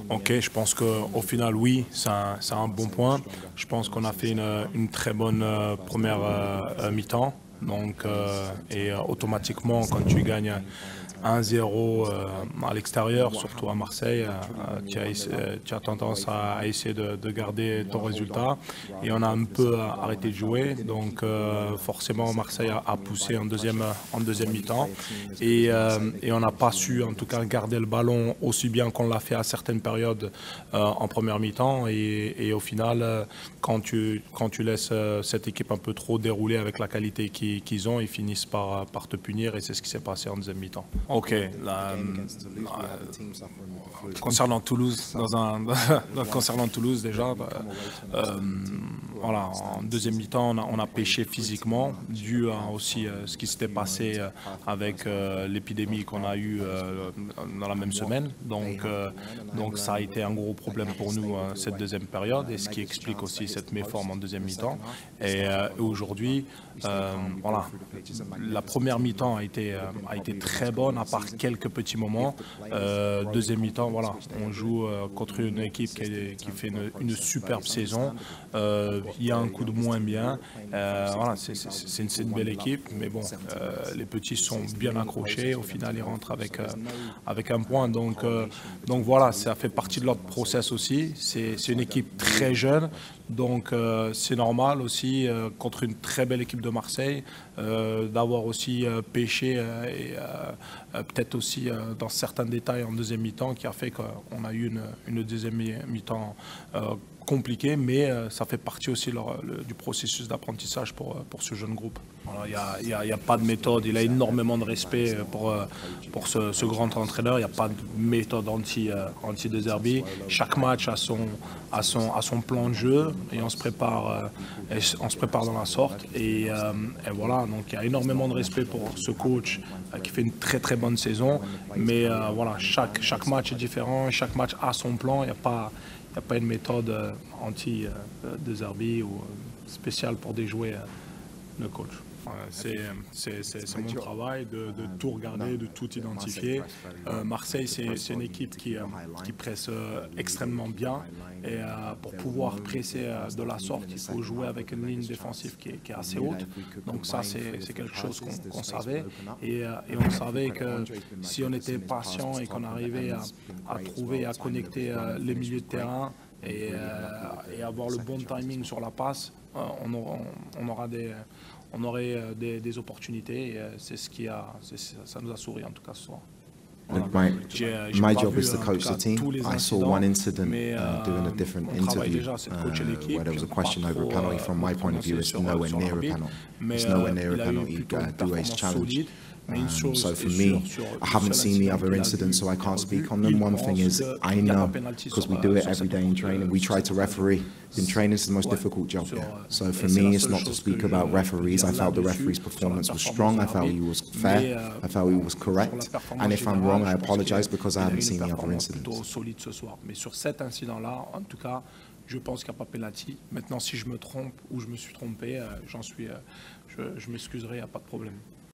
Ok, je pense qu'au final, oui, c'est un bon point. Je pense qu'on a fait une très bonne première mi-temps. Donc, automatiquement, quand tu gagnes 1-0 à l'extérieur, surtout à Marseille, tu as tendance à essayer de garder ton résultat. Et on a un peu arrêté de jouer. Donc, forcément, Marseille a poussé en deuxième mi-temps. Et on n'a pas su, en tout cas, garder le ballon aussi bien qu'on l'a fait à certaines périodes en première mi-temps. Et au final, quand tu laisses cette équipe un peu trop dérouler avec la qualité qu'ils ont, ils finissent par te punir. Et c'est ce qui s'est passé en deuxième mi-temps. Ok, concernant Toulouse, concernant Toulouse déjà, voilà, en deuxième mi-temps, on a pêché physiquement, dû à aussi ce qui s'était passé avec l'épidémie qu'on a eue dans la même semaine. Donc ça a été un gros problème pour nous cette deuxième période, et ce qui explique aussi cette méforme en deuxième mi-temps. Et aujourd'hui, voilà, la première mi-temps a été très bonne, à part quelques petits moments. Deuxième mi-temps, voilà, on joue contre une équipe qui fait une superbe saison. Il y a un coup de moins bien. Voilà, c'est une belle équipe, mais bon, les petits sont bien accrochés. Au final, ils rentrent avec un point. Donc voilà, ça fait partie de leur process aussi. C'est une équipe très jeune. Donc c'est normal aussi contre une très belle équipe de Marseille d'avoir aussi pêché et peut-être aussi dans certains détails en deuxième mi-temps qui a fait qu'on a eu une deuxième mi-temps compliquée, mais ça fait partie aussi du processus d'apprentissage pour ce jeune groupe. Il n'y a pas de méthode, il a énormément de respect pour ce grand entraîneur, il n'y a pas de méthode anti-De Zerbi. Chaque match a son plan de jeu et on se prépare dans la sorte. Et voilà, donc il y a énormément de respect pour ce coach qui fait une très très bonne saison. Mais voilà, chaque match est différent, chaque match a son plan, il n'y a pas une méthode anti-De Zerbi ou spéciale pour déjouer le coach. C'est mon travail de tout regarder, de tout identifier. Marseille, c'est une équipe qui presse extrêmement bien. Et pour pouvoir presser de la sorte, il faut jouer avec une ligne défensive qui est assez haute. Donc ça, c'est quelque chose qu'on savait. Et on savait que si on était patient et qu'on arrivait à trouver, à connecter les milieux de terrain et avoir le bon timing sur la passe, on aurait des opportunités, et c'est ça nous a souri en tout cas ce soir. My job is to coach the team. I saw one incident doing a different interview where there was a question over a penalty. From my point of view, it's nowhere near a penalty. It's nowhere near a penalty. Doué's challenge. So for me, I haven't seen the other incidents, so I can't speak on them. One thing is, I know, because we do it every day in training, we try to referee. In training, it's the most difficult job. So for me, it's not to speak about referees. I felt the referee's performance was strong. I felt he was fair. I felt he was correct. And if I'm wrong, I apologize because I haven't seen the other incidents. Mais sur cet incident-là, en tout cas, je pense qu'il n'y a pas penalty. Maintenant, si je me trompe ou je me suis trompé, je m'excuserai, il n'y a pas de problème.